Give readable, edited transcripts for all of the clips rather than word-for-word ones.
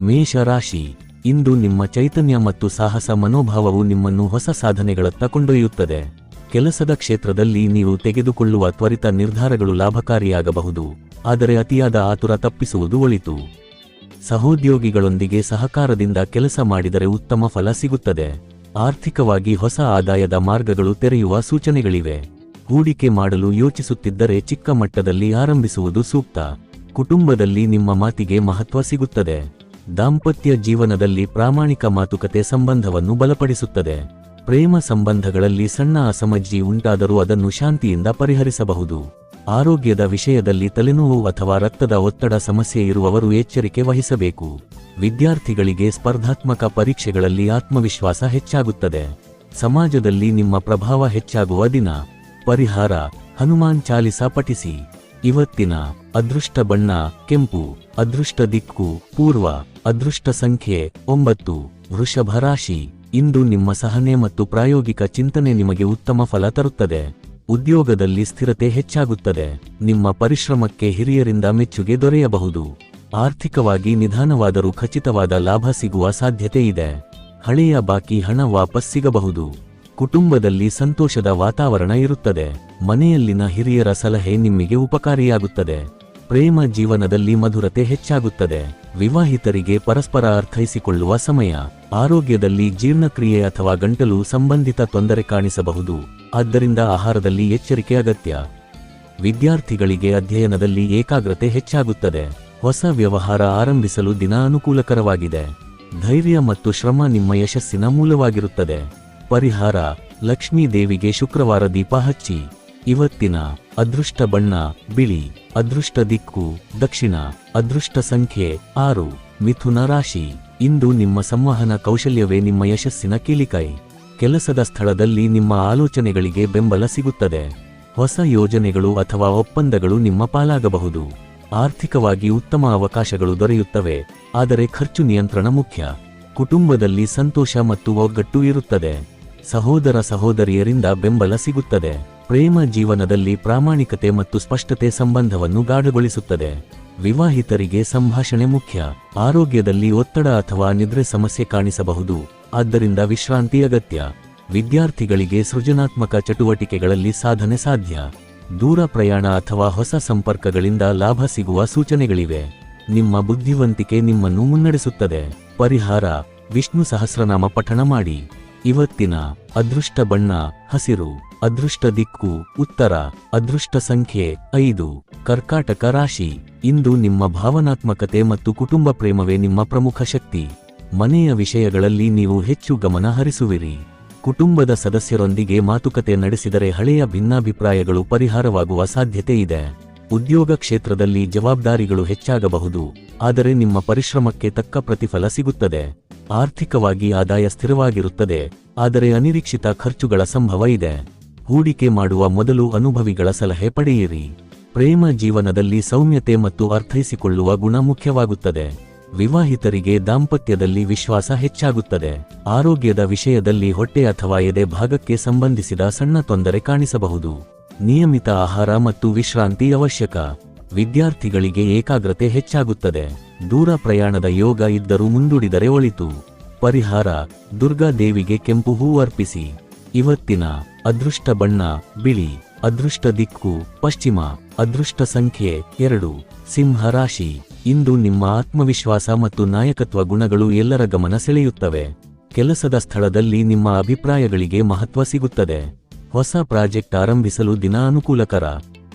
ಮೇಷರಾಶಿ, ಇಂದು ನಿಮ್ಮ ಚೈತನ್ಯ ಮತ್ತು ಸಾಹಸ ಮನೋಭಾವವು ನಿಮ್ಮನ್ನು ಹೊಸ ಸಾಧನೆಗಳತ್ತ ಕೊಂಡೊಯ್ಯುತ್ತದೆ. ಕೆಲಸದ ಕ್ಷೇತ್ರದಲ್ಲಿ ನೀವು ತೆಗೆದುಕೊಳ್ಳುವ ತ್ವರಿತ ನಿರ್ಧಾರಗಳು ಲಾಭಕಾರಿಯಾಗಬಹುದು, ಆದರೆ ಅತಿಯಾದ ಆತುರ ತಪ್ಪಿಸುವುದು ಒಳಿತು. ಸಹೋದ್ಯೋಗಿಗಳೊಂದಿಗೆ ಸಹಕಾರದಿಂದ ಕೆಲಸ ಮಾಡಿದರೆ ಉತ್ತಮ ಫಲ ಸಿಗುತ್ತದೆ. ಆರ್ಥಿಕವಾಗಿ ಹೊಸ ಆದಾಯದ ಮಾರ್ಗಗಳು ತೆರೆಯುವ ಸೂಚನೆಗಳಿವೆ. ಹೂಡಿಕೆ ಮಾಡಲು ಯೋಚಿಸುತ್ತಿದ್ದರೆ ಚಿಕ್ಕ ಮಟ್ಟದಲ್ಲಿ ಆರಂಭಿಸುವುದು ಸೂಕ್ತ. ಕುಟುಂಬದಲ್ಲಿ ನಿಮ್ಮ ಮಾತಿಗೆ ಮಹತ್ವ ಸಿಗುತ್ತದೆ. ದಾಂಪತ್ಯ ಜೀವನದಲ್ಲಿ ಪ್ರಾಮಾಣಿಕ ಮಾತುಕತೆ ಸಂಬಂಧವನ್ನು ಬಲಪಡಿಸುತ್ತದೆ. ಪ್ರೇಮ ಸಂಬಂಧಗಳಲ್ಲಿ ಸಣ್ಣ ಅಸಮಜ್ಜಿ ಉಂಟಾದರೂ ಅದನ್ನು ಶಾಂತಿಯಿಂದ ಪರಿಹರಿಸಬಹುದು. ಆರೋಗ್ಯದ ವಿಷಯದಲ್ಲಿ ತಲೆನೋವು ಅಥವಾ ರಕ್ತದ ಒತ್ತಡ ಸಮಸ್ಯೆ ಇರುವವರು ಎಚ್ಚರಿಕೆ ವಹಿಸಬೇಕು. ವಿದ್ಯಾರ್ಥಿಗಳಿಗೆ ಸ್ಪರ್ಧಾತ್ಮಕ ಪರೀಕ್ಷೆಗಳಲ್ಲಿ ಆತ್ಮವಿಶ್ವಾಸ ಹೆಚ್ಚಾಗುತ್ತದೆ. ಸಮಾಜದಲ್ಲಿ ನಿಮ್ಮ ಪ್ರಭಾವ ಹೆಚ್ಚಾಗುವ ದಿನ. ಪರಿಹಾರ: ಹನುಮಾನ್ ಚಾಲಿಸಾ ಪಠಿಸಿ. ಇವತ್ತಿನ ಅದೃಷ್ಟ ಬಣ್ಣ ಕೆಂಪು. ಅದೃಷ್ಟ ದಿಕ್ಕು ಪೂರ್ವ. ಅದೃಷ್ಟ ಸಂಖ್ಯೆ 9. ವೃಷಭ ರಾಶಿ, ಇಂದು ನಿಮ್ಮ ಸಹನೆ ಮತ್ತು ಪ್ರಾಯೋಗಿಕ ಚಿಂತನೆ ನಿಮಗೆ ಉತ್ತಮ ಫಲ ತರುತ್ತದೆ. ಉದ್ಯೋಗದಲ್ಲಿ ಸ್ಥಿರತೆ ಹೆಚ್ಚಾಗುತ್ತದೆ. ನಿಮ್ಮ ಪರಿಶ್ರಮಕ್ಕೆ ಹಿರಿಯರಿಂದ ಮೆಚ್ಚುಗೆ ದೊರೆಯಬಹುದು. ಆರ್ಥಿಕವಾಗಿ ನಿಧಾನವಾದರೂ ಖಚಿತವಾದ ಲಾಭ ಸಿಗುವ ಸಾಧ್ಯತೆ ಇದೆ. ಹಳೆಯ ಬಾಕಿ ಹಣ ವಾಪಸ್ ಸಿಗಬಹುದು. ಕುಟುಂಬದಲ್ಲಿ ಸಂತೋಷದ ವಾತಾವರಣ ಇರುತ್ತದೆ. ಮನೆಯಲ್ಲಿನ ಹಿರಿಯರ ಸಲಹೆ ನಿಮಗೆ ಉಪಕಾರಿಯಾಗುತ್ತದೆ. ಪ್ರೇಮ ಜೀವನದಲ್ಲಿ ಮಧುರತೆ ಹೆಚ್ಚಾಗುತ್ತದೆ. ವಿವಾಹಿತರಿಗೆ ಪರಸ್ಪರ ಅರ್ಥೈಸಿಕೊಳ್ಳುವ ಸಮಯ. ಆರೋಗ್ಯದಲ್ಲಿ ಜೀರ್ಣಕ್ರಿಯೆ ಅಥವಾ ಗಂಟಲು ಸಂಬಂಧಿತ ತೊಂದರೆ ಕಾಣಿಸಬಹುದು, ಆದ್ದರಿಂದ ಆಹಾರದಲ್ಲಿ ಎಚ್ಚರಿಕೆ ಅಗತ್ಯ. ವಿದ್ಯಾರ್ಥಿಗಳಿಗೆ ಅಧ್ಯಯನದಲ್ಲಿ ಏಕಾಗ್ರತೆ ಹೆಚ್ಚಾಗುತ್ತದೆ. ಹೊಸ ವ್ಯವಹಾರ ಆರಂಭಿಸಲು ದಿನ ಅನುಕೂಲಕರವಾಗಿದೆ. ಧೈರ್ಯ ಮತ್ತು ಶ್ರಮ ನಿಮ್ಮ ಯಶಸ್ಸಿನ ಮೂಲವಾಗಿರುತ್ತದೆ. ಪರಿಹಾರ: ಲಕ್ಷ್ಮೀ ದೇವಿಗೆ ಶುಕ್ರವಾರ ದೀಪ ಹಚ್ಚಿ. ಇವತ್ತಿನ ಅದೃಷ್ಟ ಬಣ್ಣ ಬಿಳಿ. ಅದೃಷ್ಟ ದಿಕ್ಕು ದಕ್ಷಿಣ. ಅದೃಷ್ಟ ಸಂಖ್ಯೆ 6. ಮಿಥುನ ರಾಶಿ, ಇಂದು ನಿಮ್ಮ ಸಂವಹನ ಕೌಶಲ್ಯವೇ ನಿಮ್ಮ ಯಶಸ್ಸಿನ ಕೀಲಿಕೈ. ಕೆಲಸದ ಸ್ಥಳದಲ್ಲಿ ನಿಮ್ಮ ಆಲೋಚನೆಗಳಿಗೆ ಬೆಂಬಲ ಸಿಗುತ್ತದೆ. ಹೊಸ ಯೋಜನೆಗಳು ಅಥವಾ ಒಪ್ಪಂದಗಳು ನಿಮ್ಮ ಪಾಲಾಗಬಹುದು. ಆರ್ಥಿಕವಾಗಿ ಉತ್ತಮ ಅವಕಾಶಗಳು ದೊರೆಯುತ್ತವೆ, ಆದರೆ ಖರ್ಚು ನಿಯಂತ್ರಣ ಮುಖ್ಯ. ಕುಟುಂಬದಲ್ಲಿ ಸಂತೋಷ ಮತ್ತು ಒಗ್ಗಟ್ಟು ಇರುತ್ತದೆ. ಸಹೋದರ ಸಹೋದರಿಯರಿಂದ ಬೆಂಬಲ ಸಿಗುತ್ತದೆ. ಪ್ರೇಮ ಜೀವನದಲ್ಲಿ ಪ್ರಾಮಾಣಿಕತೆ ಮತ್ತು ಸ್ಪಷ್ಟತೆ ಸಂಬಂಧವನ್ನು ಗಾಢಗೊಳಿಸುತ್ತದೆ. ವಿವಾಹಿತರಿಗೆ ಸಂಭಾಷಣೆ ಮುಖ್ಯ. ಆರೋಗ್ಯದಲ್ಲಿ ಒತ್ತಡ ಅಥವಾ ನಿದ್ರೆ ಸಮಸ್ಯೆ ಕಾಣಿಸಬಹುದು, ಆದ್ದರಿಂದ ವಿಶ್ರಾಂತಿ ಅಗತ್ಯ. ವಿದ್ಯಾರ್ಥಿಗಳಿಗೆ ಸೃಜನಾತ್ಮಕ ಚಟುವಟಿಕೆಗಳಲ್ಲಿ ಸಾಧನೆ ಸಾಧ್ಯ. ದೂರ ಪ್ರಯಾಣ ಅಥವಾ ಹೊಸ ಸಂಪರ್ಕಗಳಿಂದ ಲಾಭ ಸಿಗುವ ಸೂಚನೆಗಳಿವೆ. ನಿಮ್ಮ ಬುದ್ಧಿವಂತಿಕೆ ನಿಮ್ಮನ್ನು ಮುನ್ನಡೆಸುತ್ತದೆ. ಪರಿಹಾರ: ವಿಷ್ಣು ಸಹಸ್ರನಾಮ ಪಠಣ ಮಾಡಿ. ಇವತ್ತಿನ ಅದೃಷ್ಟ ಬಣ್ಣ ಹಸಿರು. ಅದೃಷ್ಟ ದಿಕ್ಕು ಉತ್ತರ. ಅದೃಷ್ಟ ಸಂಖ್ಯೆ 5. ಕರ್ಕಾಟಕ ರಾಶಿ, ಇಂದು ನಿಮ್ಮ ಭಾವನಾತ್ಮಕತೆ ಮತ್ತು ಕುಟುಂಬ ಪ್ರೇಮವೇ ನಿಮ್ಮ ಪ್ರಮುಖ ಶಕ್ತಿ. ಮನೆಯ ವಿಷಯಗಳಲ್ಲಿ ನೀವು ಹೆಚ್ಚು ಗಮನ ಹರಿಸುವಿರಿ. ಕುಟುಂಬದ ಸದಸ್ಯರೊಂದಿಗೆ ಮಾತುಕತೆ ನಡೆಸಿದರೆ ಹಳೆಯ ಭಿನ್ನಾಭಿಪ್ರಾಯಗಳು ಪರಿಹಾರವಾಗುವ ಸಾಧ್ಯತೆ ಇದೆ. ಉದ್ಯೋಗ ಕ್ಷೇತ್ರದಲ್ಲಿ ಜವಾಬ್ದಾರಿಗಳು ಹೆಚ್ಚಾಗಬಹುದು, ಆದರೆ ನಿಮ್ಮ ಪರಿಶ್ರಮಕ್ಕೆ ತಕ್ಕ ಪ್ರತಿಫಲ ಸಿಗುತ್ತದೆ. ಆರ್ಥಿಕವಾಗಿ ಆದಾಯ ಸ್ಥಿರವಾಗಿರುತ್ತದೆ, ಆದರೆ ಅನಿರೀಕ್ಷಿತ ಖರ್ಚುಗಳ ಸಂಭವ ಇದೆ. ಹೂಡಿಕೆ ಮಾಡುವ ಮೊದಲು ಅನುಭವಿಗಳ ಸಲಹೆ ಪಡೆಯಿರಿ. ಪ್ರೇಮ ಜೀವನದಲ್ಲಿ ಸೌಮ್ಯತೆ ಮತ್ತು ಅರ್ಥೈಸಿಕೊಳ್ಳುವ ಗುಣ ಮುಖ್ಯವಾಗುತ್ತದೆ. ವಿವಾಹಿತರಿಗೆ ದಾಂಪತ್ಯದಲ್ಲಿ ವಿಶ್ವಾಸ ಹೆಚ್ಚಾಗುತ್ತದೆ. ಆರೋಗ್ಯದ ವಿಷಯದಲ್ಲಿ ಹೊಟ್ಟೆ ಅಥವಾ ಎದೆ ಭಾಗಕ್ಕೆ ಸಂಬಂಧಿಸಿದ ಸಣ್ಣ ತೊಂದರೆ ಕಾಣಿಸಬಹುದು. ನಿಯಮಿತ ಆಹಾರ ಮತ್ತು ವಿಶ್ರಾಂತಿ ಅವಶ್ಯಕ. ವಿದ್ಯಾರ್ಥಿಗಳಿಗೆ ಏಕಾಗ್ರತೆ ಹೆಚ್ಚಾಗುತ್ತದೆ. ದೂರ ಪ್ರಯಾಣದ ಯೋಗ ಇದ್ದರೂ ಮುಂದೂಡಿದರೆ ಒಳಿತು. ಪರಿಹಾರ: ದುರ್ಗಾ ದೇವಿಗೆ ಕೆಂಪು ಹೂ ಅರ್ಪಿಸಿ. ಇವತ್ತಿನ ಅದೃಷ್ಟ ಬಣ್ಣ ಬಿಳಿ. ಅದೃಷ್ಟ ದಿಕ್ಕು ಪಶ್ಚಿಮ. ಅದೃಷ್ಟ ಸಂಖ್ಯೆ 2. ಸಿಂಹ ರಾಶಿ, ಇಂದು ನಿಮ್ಮ ಆತ್ಮವಿಶ್ವಾಸ ಮತ್ತು ನಾಯಕತ್ವ ಗುಣಗಳು ಎಲ್ಲರ ಗಮನ ಸೆಳೆಯುತ್ತವೆ. ಕೆಲಸದ ಸ್ಥಳದಲ್ಲಿ ನಿಮ್ಮ ಅಭಿಪ್ರಾಯಗಳಿಗೆ ಮಹತ್ವ ಸಿಗುತ್ತದೆ. ಹೊಸ ಪ್ರಾಜೆಕ್ಟ್ ಆರಂಭಿಸಲು ದಿನ ಅನುಕೂಲಕರ.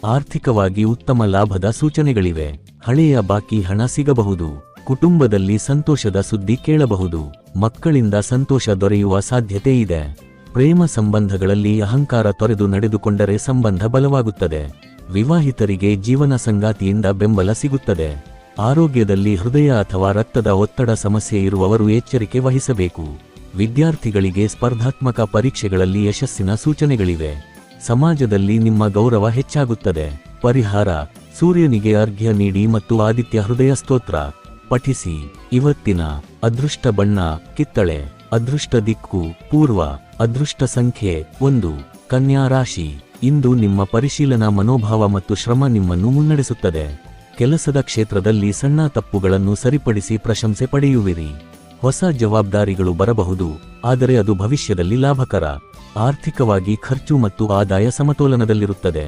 ಆರ್ಥಿಕವಾಗಿ ಉತ್ತಮ ಲಾಭದ ಸೂಚನೆಗಳಿವೆ. ಹಳೆಯ ಬಾಕಿ ಹಣ ಸಿಗಬಹುದು. ಕುಟುಂಬದಲ್ಲಿ ಸಂತೋಷದ ಸುದ್ದಿ ಕೇಳಬಹುದು. ಮಕ್ಕಳಿಂದ ಸಂತೋಷ ದೊರೆಯುವ ಸಾಧ್ಯತೆ ಇದೆ. ಪ್ರೇಮ ಸಂಬಂಧಗಳಲ್ಲಿ ಅಹಂಕಾರ ತೊರೆದು ನಡೆದುಕೊಂಡರೆ ಸಂಬಂಧ ಬಲವಾಗುತ್ತದೆ. ವಿವಾಹಿತರಿಗೆ ಜೀವನ ಸಂಗಾತಿಯಿಂದ ಬೆಂಬಲ ಸಿಗುತ್ತದೆ. ಆರೋಗ್ಯದಲ್ಲಿ ಹೃದಯ ಅಥವಾ ರಕ್ತದ ಒತ್ತಡ ಸಮಸ್ಯೆ ಇರುವವರು ಎಚ್ಚರಿಕೆ ವಹಿಸಬೇಕು. ವಿದ್ಯಾರ್ಥಿಗಳಿಗೆ ಸ್ಪರ್ಧಾತ್ಮಕ ಪರೀಕ್ಷೆಗಳಲ್ಲಿ ಯಶಸ್ಸಿನ ಸೂಚನೆಗಳಿವೆ. ಸಮಾಜದಲ್ಲಿ ನಿಮ್ಮ ಗೌರವ ಹೆಚ್ಚಾಗುತ್ತದೆ. ಪರಿಹಾರ: ಸೂರ್ಯನಿಗೆ ಅರ್ಘ್ಯ ನೀಡಿ ಮತ್ತು ಆದಿತ್ಯ ಹೃದಯ ಸ್ತೋತ್ರ ಪಠಿಸಿ. ಇವತ್ತಿನ ಅದೃಷ್ಟ ಬಣ್ಣ ಕಿತ್ತಳೆ. ಅದೃಷ್ಟ ದಿಕ್ಕು ಪೂರ್ವ. ಅದೃಷ್ಟ ಸಂಖ್ಯೆ 1. ಕನ್ಯಾ ರಾಶಿ, ಇಂದು ನಿಮ್ಮ ಪರಿಶೀಲನಾ ಮನೋಭಾವ ಮತ್ತು ಶ್ರಮ ನಿಮ್ಮನ್ನು ಮುನ್ನಡೆಸುತ್ತದೆ. ಕೆಲಸದ ಕ್ಷೇತ್ರದಲ್ಲಿ ಸಣ್ಣ ತಪ್ಪುಗಳನ್ನು ಸರಿಪಡಿಸಿ ಪ್ರಶಂಸೆ ಪಡೆಯುವಿರಿ. ಹೊಸ ಜವಾಬ್ದಾರಿಗಳು ಬರಬಹುದು, ಆದರೆ ಅದು ಭವಿಷ್ಯದಲ್ಲಿ ಲಾಭಕರ. ಆರ್ಥಿಕವಾಗಿ ಖರ್ಚು ಮತ್ತು ಆದಾಯ ಸಮತೋಲನದಲ್ಲಿರುತ್ತದೆ.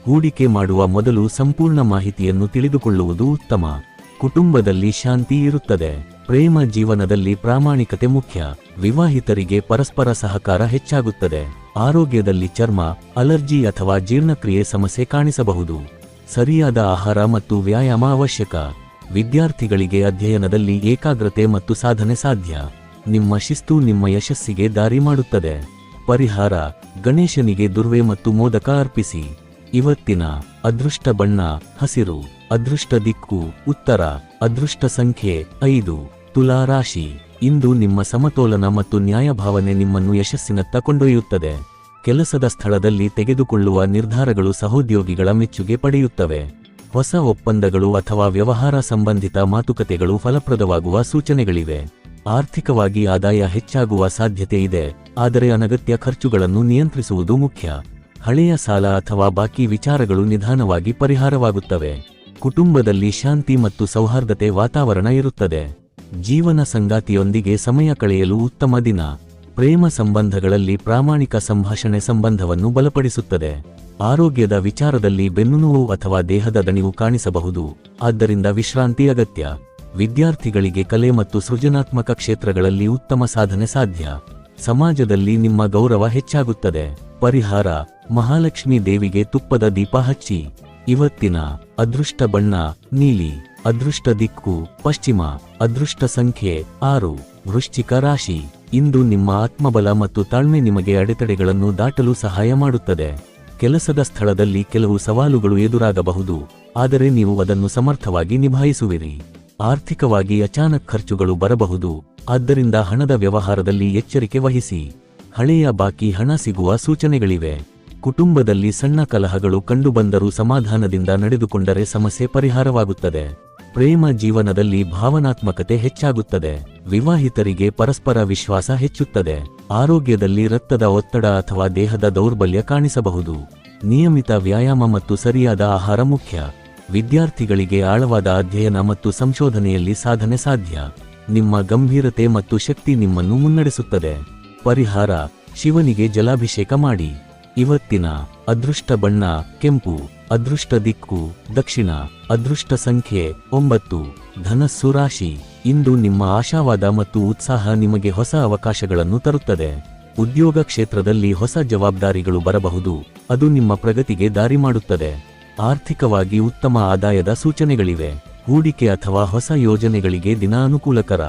ಹೂಡಿಕೆ ಮಾಡುವ ಮೊದಲು ಸಂಪೂರ್ಣ ಮಾಹಿತಿಯನ್ನು ತಿಳಿದುಕೊಳ್ಳುವುದು ಉತ್ತಮ. ಕುಟುಂಬದಲ್ಲಿ ಶಾಂತಿ ಇರುತ್ತದೆ. ಪ್ರೇಮ ಜೀವನದಲ್ಲಿ ಪ್ರಾಮಾಣಿಕತೆ ಮುಖ್ಯ. ವಿವಾಹಿತರಿಗೆ ಪರಸ್ಪರ ಸಹಕಾರ ಹೆಚ್ಚಾಗುತ್ತದೆ. ಆರೋಗ್ಯದಲ್ಲಿ ಚರ್ಮ, ಅಲರ್ಜಿ ಅಥವಾ ಜೀರ್ಣಕ್ರಿಯೆ ಸಮಸ್ಯೆ ಕಾಣಿಸಬಹುದು. ಸರಿಯಾದ ಆಹಾರ ಮತ್ತು ವ್ಯಾಯಾಮ ಅವಶ್ಯಕ. ವಿದ್ಯಾರ್ಥಿಗಳಿಗೆ ಅಧ್ಯಯನದಲ್ಲಿ ಏಕಾಗ್ರತೆ ಮತ್ತು ಸಾಧನೆ ಸಾಧ್ಯ. ನಿಮ್ಮ ಶಿಸ್ತು ನಿಮ್ಮ ಯಶಸ್ಸಿಗೆ ದಾರಿ ಮಾಡುತ್ತದೆ. ಪರಿಹಾರ: ಗಣೇಶನಿಗೆ ದುರ್ವೆ ಮತ್ತು ಮೋದಕ ಅರ್ಪಿಸಿ. ಇವತ್ತಿನ ಅದೃಷ್ಟ ಬಣ್ಣ ಹಸಿರು. ಅದೃಷ್ಟ ದಿಕ್ಕು ಉತ್ತರ. ಅದೃಷ್ಟ ಸಂಖ್ಯೆ 5. ತುಲಾ ರಾಶಿ. ಇಂದು ನಿಮ್ಮ ಸಮತೋಲನ ಮತ್ತು ನ್ಯಾಯಭಾವನೆ ನಿಮ್ಮನ್ನು ಯಶಸ್ಸಿನತ್ತ ಕೊಂಡೊಯ್ಯುತ್ತದೆ. ಕೆಲಸದ ಸ್ಥಳದಲ್ಲಿ ತೆಗೆದುಕೊಳ್ಳುವ ನಿರ್ಧಾರಗಳು ಸಹೋದ್ಯೋಗಿಗಳ ಮೆಚ್ಚುಗೆ ಪಡೆಯುತ್ತವೆ. ಹೊಸ ಒಪ್ಪಂದಗಳು ಅಥವಾ ವ್ಯವಹಾರ ಸಂಬಂಧಿತ ಮಾತುಕತೆಗಳು ಫಲಪ್ರದವಾಗುವ ಸೂಚನೆಗಳಿವೆ. ಆರ್ಥಿಕವಾಗಿ ಆದಾಯ ಹೆಚ್ಚಾಗುವ ಸಾಧ್ಯತೆ ಇದೆ, ಆದರೆ ಅನಗತ್ಯ ಖರ್ಚುಗಳನ್ನು ನಿಯಂತ್ರಿಸುವುದು ಮುಖ್ಯ. ಹಳೆಯ ಸಾಲ ಅಥವಾ ಬಾಕಿ ವಿಚಾರಗಳು ನಿಧಾನವಾಗಿ ಪರಿಹಾರವಾಗುತ್ತವೆ. ಕುಟುಂಬದಲ್ಲಿ ಶಾಂತಿ ಮತ್ತು ಸೌಹಾರ್ದತೆ ವಾತಾವರಣ ಇರುತ್ತದೆ. ಜೀವನ ಸಂಗಾತಿಯೊಂದಿಗೆ ಸಮಯ ಕಳೆಯಲು ಉತ್ತಮ ದಿನ. ಪ್ರೇಮ ಸಂಬಂಧಗಳಲ್ಲಿ ಪ್ರಾಮಾಣಿಕ ಸಂಭಾಷಣೆ ಸಂಬಂಧವನ್ನು ಬಲಪಡಿಸುತ್ತದೆ. ಆರೋಗ್ಯದ ವಿಚಾರದಲ್ಲಿ ಬೆನ್ನುನೋವು ಅಥವಾ ದೇಹದ ದಣಿವು ಕಾಣಿಸಬಹುದು, ಆದ್ದರಿಂದ ವಿಶ್ರಾಂತಿ ಅಗತ್ಯ. ವಿದ್ಯಾರ್ಥಿಗಳಿಗೆ ಕಲೆ ಮತ್ತು ಸೃಜನಾತ್ಮಕ ಕ್ಷೇತ್ರಗಳಲ್ಲಿ ಉತ್ತಮ ಸಾಧನೆ ಸಾಧ್ಯ. ಸಮಾಜದಲ್ಲಿ ನಿಮ್ಮ ಗೌರವ ಹೆಚ್ಚಾಗುತ್ತದೆ. ಪರಿಹಾರ: ಮಹಾಲಕ್ಷ್ಮೀ ದೇವಿಗೆ ತುಪ್ಪದ ದೀಪ ಹಚ್ಚಿ. ಇವತ್ತಿನ ಅದೃಷ್ಟ ಬಣ್ಣ ನೀಲಿ. ಅದೃಷ್ಟ ದಿಕ್ಕು ಪಶ್ಚಿಮ. ಅದೃಷ್ಟ ಸಂಖ್ಯೆ 6. ವೃಶ್ಚಿಕ ರಾಶಿ. ಇಂದು ನಿಮ್ಮ ಆತ್ಮಬಲ ಮತ್ತು ತಾಳ್ಮೆ ನಿಮಗೆ ಅಡೆತಡೆಗಳನ್ನು ದಾಟಲು ಸಹಾಯ ಮಾಡುತ್ತದೆ. ಕೆಲಸದ ಸ್ಥಳದಲ್ಲಿ ಕೆಲವು ಸವಾಲುಗಳು ಎದುರಾಗಬಹುದು, ಆದರೆ ನೀವು ಅದನ್ನು ಸಮರ್ಥವಾಗಿ ನಿಭಾಯಿಸುವಿರಿ. ಆರ್ಥಿಕವಾಗಿ ಅಚಾನಕ್ ಖರ್ಚುಗಳು ಬರಬಹುದು, ಆದ್ದರಿಂದ ಹಣದ ವ್ಯವಹಾರದಲ್ಲಿ ಎಚ್ಚರಿಕೆ ವಹಿಸಿ. ಹಳೆಯ ಬಾಕಿ ಹಣ ಸಿಗುವ ಸೂಚನೆಗಳಿವೆ. ಕುಟುಂಬದಲ್ಲಿ ಸಣ್ಣ ಕಲಹಗಳು ಕಂಡುಬಂದರೂ ಸಮಾಧಾನದಿಂದ ನಡೆದುಕೊಂಡರೆ ಸಮಸ್ಯೆ ಪರಿಹಾರವಾಗುತ್ತದೆ. ಪ್ರೇಮ ಜೀವನದಲ್ಲಿ ಭಾವನಾತ್ಮಕತೆ ಹೆಚ್ಚಾಗುತ್ತದೆ. ವಿವಾಹಿತರಿಗೆ ಪರಸ್ಪರ ವಿಶ್ವಾಸ ಹೆಚ್ಚುತ್ತದೆ. ಆರೋಗ್ಯದಲ್ಲಿ ರಕ್ತದ ಒತ್ತಡ ಅಥವಾ ದೇಹದ ದೌರ್ಬಲ್ಯ ಕಾಣಿಸಬಹುದು. ನಿಯಮಿತ ವ್ಯಾಯಾಮ ಮತ್ತು ಸರಿಯಾದ ಆಹಾರ ಮುಖ್ಯ. ವಿದ್ಯಾರ್ಥಿಗಳಿಗೆ ಆಳವಾದ ಅಧ್ಯಯನ ಮತ್ತು ಸಂಶೋಧನೆಯಲ್ಲಿ ಸಾಧನೆ ಸಾಧ್ಯ. ನಿಮ್ಮ ಗಂಭೀರತೆ ಮತ್ತು ಶಕ್ತಿ ನಿಮ್ಮನ್ನು ಮುನ್ನಡೆಸುತ್ತದೆ. ಪರಿಹಾರ: ಶಿವನಿಗೆ ಜಲಾಭಿಷೇಕ ಮಾಡಿ. ಇವತ್ತಿನ ಅದೃಷ್ಟ ಬಣ್ಣ ಕೆಂಪು. ಅದೃಷ್ಟ ದಿಕ್ಕು ದಕ್ಷಿಣ. ಅದೃಷ್ಟ ಸಂಖ್ಯೆ 9. ಧನಸ್ಸು ರಾಶಿ. ಇಂದು ನಿಮ್ಮ ಆಶಾವಾದ ಮತ್ತು ಉತ್ಸಾಹ ನಿಮಗೆ ಹೊಸ ಅವಕಾಶಗಳನ್ನು ತರುತ್ತದೆ. ಉದ್ಯೋಗ ಕ್ಷೇತ್ರದಲ್ಲಿ ಹೊಸ ಜವಾಬ್ದಾರಿಗಳು ಬರಬಹುದು, ಅದು ನಿಮ್ಮ ಪ್ರಗತಿಗೆ ದಾರಿ ಮಾಡುತ್ತದೆ. ಆರ್ಥಿಕವಾಗಿ ಉತ್ತಮ ಆದಾಯದ ಸೂಚನೆಗಳಿವೆ. ಹೂಡಿಕೆ ಅಥವಾ ಹೊಸ ಯೋಜನೆಗಳಿಗೆ ದಿನ ಅನುಕೂಲಕರ.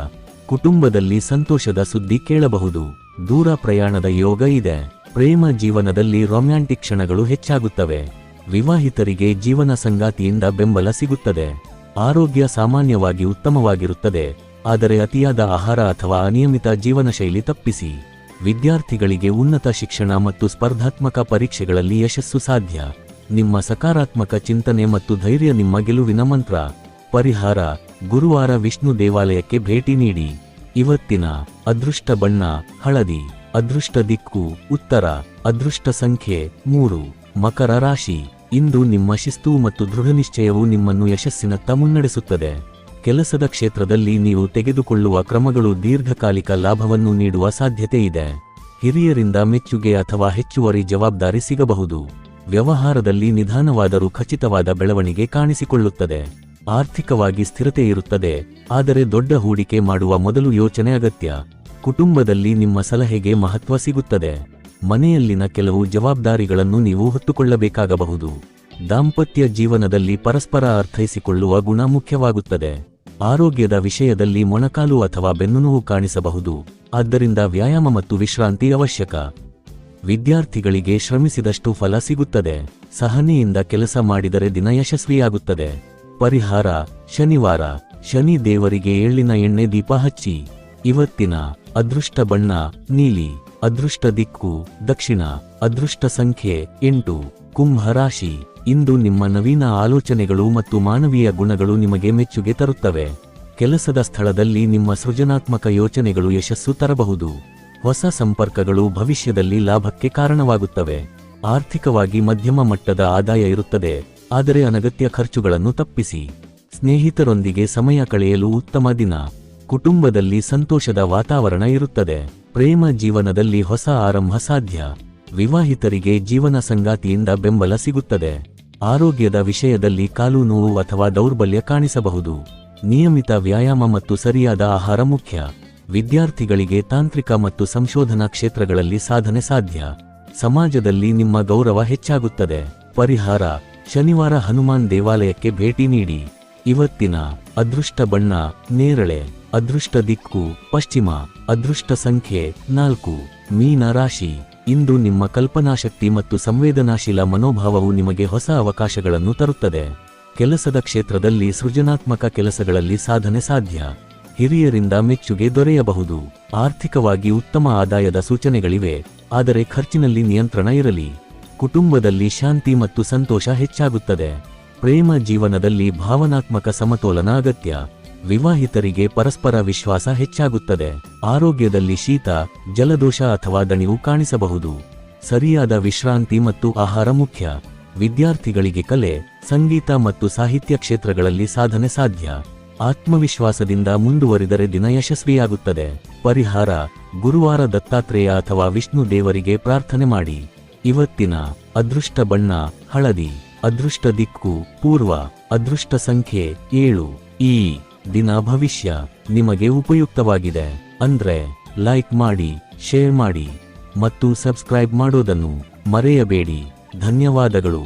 ಕುಟುಂಬದಲ್ಲಿ ಸಂತೋಷದ ಸುದ್ದಿ ಕೇಳಬಹುದು. ದೂರ ಪ್ರಯಾಣದ ಯೋಗ ಇದೆ. ಪ್ರೇಮ ಜೀವನದಲ್ಲಿ ರೊಮ್ಯಾಂಟಿಕ್ ಕ್ಷಣಗಳು ಹೆಚ್ಚಾಗುತ್ತವೆ. ವಿವಾಹಿತರಿಗೆ ಜೀವನ ಸಂಗಾತಿಯಿಂದ ಬೆಂಬಲ ಸಿಗುತ್ತದೆ. ಆರೋಗ್ಯ ಸಾಮಾನ್ಯವಾಗಿ ಉತ್ತಮವಾಗಿರುತ್ತದೆ, ಆದರೆ ಅತಿಯಾದ ಆಹಾರ ಅಥವಾ ಅನಿಯಮಿತ ಜೀವನ ಶೈಲಿ ತಪ್ಪಿಸಿ. ವಿದ್ಯಾರ್ಥಿಗಳಿಗೆ ಉನ್ನತ ಶಿಕ್ಷಣ ಮತ್ತು ಸ್ಪರ್ಧಾತ್ಮಕ ಪರೀಕ್ಷೆಗಳಲ್ಲಿ ಯಶಸ್ಸು ಸಾಧ್ಯ. ನಿಮ್ಮ ಸಕಾರಾತ್ಮಕ ಚಿಂತನೆ ಮತ್ತು ಧೈರ್ಯ ನಿಮ್ಮ ಗೆಲುವಿನ ಮಂತ್ರ. ಪರಿಹಾರ: ಗುರುವಾರ ವಿಷ್ಣು ದೇವಾಲಯಕ್ಕೆ ಭೇಟಿ ನೀಡಿ. ಇವತ್ತಿನ ಅದೃಷ್ಟ ಬಣ್ಣ ಹಳದಿ. ಅದೃಷ್ಟ ದಿಕ್ಕು ಉತ್ತರ. ಅದೃಷ್ಟ ಸಂಖ್ಯೆ 3. ಮಕರ ರಾಶಿ. ಇಂದು ನಿಮ್ಮ ಶಿಸ್ತು ಮತ್ತು ದೃಢನಿಶ್ಚಯವು ನಿಮ್ಮನ್ನು ಯಶಸ್ಸಿನತ್ತ ಮುನ್ನಡೆಸುತ್ತದೆ. ಕೆಲಸದ ಕ್ಷೇತ್ರದಲ್ಲಿ ನೀವು ತೆಗೆದುಕೊಳ್ಳುವ ಕ್ರಮಗಳು ದೀರ್ಘಕಾಲಿಕ ಲಾಭವನ್ನು ನೀಡುವ ಸಾಧ್ಯತೆ ಇದೆ. ಹಿರಿಯರಿಂದ ಮೆಚ್ಚುಗೆ ಅಥವಾ ಹೆಚ್ಚುವರಿ ಜವಾಬ್ದಾರಿ ಸಿಗಬಹುದು. ವ್ಯವಹಾರದಲ್ಲಿ ನಿಧಾನವಾದರೂ ಖಚಿತವಾದ ಬೆಳವಣಿಗೆ ಕಾಣಿಸಿಕೊಳ್ಳುತ್ತದೆ. ಆರ್ಥಿಕವಾಗಿ ಸ್ಥಿರತೆ ಇರುತ್ತದೆ, ಆದರೆ ದೊಡ್ಡ ಹೂಡಿಕೆ ಮಾಡುವ ಮೊದಲು ಯೋಚನೆ ಅಗತ್ಯ. ಕುಟುಂಬದಲ್ಲಿ ನಿಮ್ಮ ಸಲಹೆಗೆ ಮಹತ್ವ ಸಿಗುತ್ತದೆ. ಮನೆಯಲ್ಲಿನ ಕೆಲವು ಜವಾಬ್ದಾರಿಗಳನ್ನು ನೀವು ಹೊತ್ತುಕೊಳ್ಳಬೇಕಾಗಬಹುದು. ದಾಂಪತ್ಯ ಜೀವನದಲ್ಲಿ ಪರಸ್ಪರ ಅರ್ಥೈಸಿಕೊಳ್ಳುವ ಗುಣ ಮುಖ್ಯವಾಗುತ್ತದೆ. ಆರೋಗ್ಯದ ವಿಷಯದಲ್ಲಿ ಮೊಣಕಾಲು ಅಥವಾ ಬೆನ್ನುನೋವು ಕಾಣಿಸಬಹುದು, ಆದ್ದರಿಂದ ವ್ಯಾಯಾಮ ಮತ್ತು ವಿಶ್ರಾಂತಿ ಅವಶ್ಯಕ. ವಿದ್ಯಾರ್ಥಿಗಳಿಗೆ ಶ್ರಮಿಸಿದಷ್ಟು ಫಲ ಸಿಗುತ್ತದೆ. ಸಹನೆಯಿಂದ ಕೆಲಸ ಮಾಡಿದರೆ ದಿನ ಯಶಸ್ವಿಯಾಗುತ್ತದೆ. ಪರಿಹಾರ: ಶನಿವಾರ ಶನಿ ದೇವರಿಗೆ ಎಳ್ಳಿನ ಎಣ್ಣೆ ದೀಪ ಹಚ್ಚಿ. ಇವತ್ತಿನ ಅದೃಷ್ಟ ಬಣ್ಣ ನೀಲಿ. ಅದೃಷ್ಟ ದಿಕ್ಕು ದಕ್ಷಿಣ. ಅದೃಷ್ಟ ಸಂಖ್ಯೆ 8. ಕುಂಭ ರಾಶಿ. ಇಂದು ನಿಮ್ಮ ನವೀನ ಆಲೋಚನೆಗಳು ಮತ್ತು ಮಾನವೀಯ ಗುಣಗಳು ನಿಮಗೆ ಮೆಚ್ಚುಗೆ ತರುತ್ತವೆ. ಕೆಲಸದ ಸ್ಥಳದಲ್ಲಿ ನಿಮ್ಮ ಸೃಜನಾತ್ಮಕ ಯೋಚನೆಗಳು ಯಶಸ್ಸು ತರಬಹುದು. ಹೊಸ ಸಂಪರ್ಕಗಳು ಭವಿಷ್ಯದಲ್ಲಿ ಲಾಭಕ್ಕೆ ಕಾರಣವಾಗುತ್ತವೆ. ಆರ್ಥಿಕವಾಗಿ ಮಧ್ಯಮ ಮಟ್ಟದ ಆದಾಯ ಇರುತ್ತದೆ, ಆದರೆ ಅನಗತ್ಯ ಖರ್ಚುಗಳನ್ನು ತಪ್ಪಿಸಿ. ಸ್ನೇಹಿತರೊಂದಿಗೆ ಸಮಯ ಕಳೆಯಲು ಉತ್ತಮ ದಿನ. ಕುಟುಂಬದಲ್ಲಿ ಸಂತೋಷದ ವಾತಾವರಣ ಇರುತ್ತದೆ. ಪ್ರೇಮ ಜೀವನದಲ್ಲಿ ಹೊಸ ಆರಂಭ ಸಾಧ್ಯ. ವಿವಾಹಿತರಿಗೆ ಜೀವನ ಸಂಗಾತಿಯಿಂದ ಬೆಂಬಲ ಸಿಗುತ್ತದೆ. ಆರೋಗ್ಯದ ವಿಷಯದಲ್ಲಿ ಕಾಲು ನೋವು ಅಥವಾ ದೌರ್ಬಲ್ಯ ಕಾಣಿಸಬಹುದು. ನಿಯಮಿತ ವ್ಯಾಯಾಮ ಮತ್ತು ಸರಿಯಾದ ಆಹಾರ ಮುಖ್ಯ. ವಿದ್ಯಾರ್ಥಿಗಳಿಗೆ ತಾಂತ್ರಿಕ ಮತ್ತು ಸಂಶೋಧನಾ ಕ್ಷೇತ್ರಗಳಲ್ಲಿ ಸಾಧನೆ ಸಾಧ್ಯ. ಸಮಾಜದಲ್ಲಿ ನಿಮ್ಮ ಗೌರವ ಹೆಚ್ಚಾಗುತ್ತದೆ. ಪರಿಹಾರ: ಶನಿವಾರ ಹನುಮಾನ್ ದೇವಾಲಯಕ್ಕೆ ಭೇಟಿ ನೀಡಿ. ಇವತ್ತಿನ ಅದೃಷ್ಟ ಬಣ್ಣ ನೇರಳೆ. ಅದೃಷ್ಟ ದಿಕ್ಕು ಪಶ್ಚಿಮ. ಅದೃಷ್ಟ ಸಂಖ್ಯೆ 4. ಮೀನ ರಾಶಿ. ಇಂದು ನಿಮ್ಮ ಕಲ್ಪನಾಶಕ್ತಿ ಮತ್ತು ಸಂವೇದನಾಶೀಲ ಮನೋಭಾವವು ನಿಮಗೆ ಹೊಸ ಅವಕಾಶಗಳನ್ನು ತರುತ್ತದೆ. ಕೆಲಸದ ಕ್ಷೇತ್ರದಲ್ಲಿ ಸೃಜನಾತ್ಮಕ ಕೆಲಸಗಳಲ್ಲಿ ಸಾಧನೆ ಸಾಧ್ಯ. ಹಿರಿಯರಿಂದ ಮೆಚ್ಚುಗೆ ದೊರೆಯಬಹುದು. ಆರ್ಥಿಕವಾಗಿ ಉತ್ತಮ ಆದಾಯದ ಸೂಚನೆಗಳಿವೆ, ಆದರೆ ಖರ್ಚಿನಲ್ಲಿ ನಿಯಂತ್ರಣ ಇರಲಿ. ಕುಟುಂಬದಲ್ಲಿ ಶಾಂತಿ ಮತ್ತು ಸಂತೋಷ ಹೆಚ್ಚಾಗುತ್ತದೆ. ಪ್ರೇಮ ಜೀವನದಲ್ಲಿ ಭಾವನಾತ್ಮಕ ಸಮತೋಲನ ಅಗತ್ಯ. ವಿವಾಹಿತರಿಗೆ ಪರಸ್ಪರ ವಿಶ್ವಾಸ ಹೆಚ್ಚಾಗುತ್ತದೆ. ಆರೋಗ್ಯದಲ್ಲಿ ಶೀತ, ಜಲದೋಷ ಅಥವಾ ದಣಿವು ಕಾಣಿಸಬಹುದು. ಸರಿಯಾದ ವಿಶ್ರಾಂತಿ ಮತ್ತು ಆಹಾರ ಮುಖ್ಯ. ವಿದ್ಯಾರ್ಥಿಗಳಿಗೆ ಕಲೆ, ಸಂಗೀತ ಮತ್ತು ಸಾಹಿತ್ಯ ಕ್ಷೇತ್ರಗಳಲ್ಲಿ ಸಾಧನೆ ಸಾಧ್ಯ. ಆತ್ಮವಿಶ್ವಾಸದಿಂದ ಮುಂದುವರಿದರೆ ದಿನ ಯಶಸ್ವಿಯಾಗುತ್ತದೆ. ಪರಿಹಾರ: ಗುರುವಾರ ದತ್ತಾತ್ರೇಯ ಅಥವಾ ವಿಷ್ಣು ದೇವರಿಗೆ ಪ್ರಾರ್ಥನೆ ಮಾಡಿ. ಇವತ್ತಿನ ಅದೃಷ್ಟ ಬಣ್ಣ ಹಳದಿ. ಅದೃಷ್ಟ ದಿಕ್ಕು ಪೂರ್ವ. ಅದೃಷ್ಟ ಸಂಖ್ಯೆ 7. ಈ ದಿನ ಭವಿಷ್ಯ ನಿಮಗೆ ಉಪಯುಕ್ತವಾಗಿದೆ ಅಂದ್ರೆ ಲೈಕ್ ಮಾಡಿ, ಶೇರ್ ಮಾಡಿ ಮತ್ತು ಸಬ್ಸ್ಕ್ರೈಬ್ ಮಾಡೋದನ್ನು ಮರೆಯಬೇಡಿ. ಧನ್ಯವಾದಗಳು.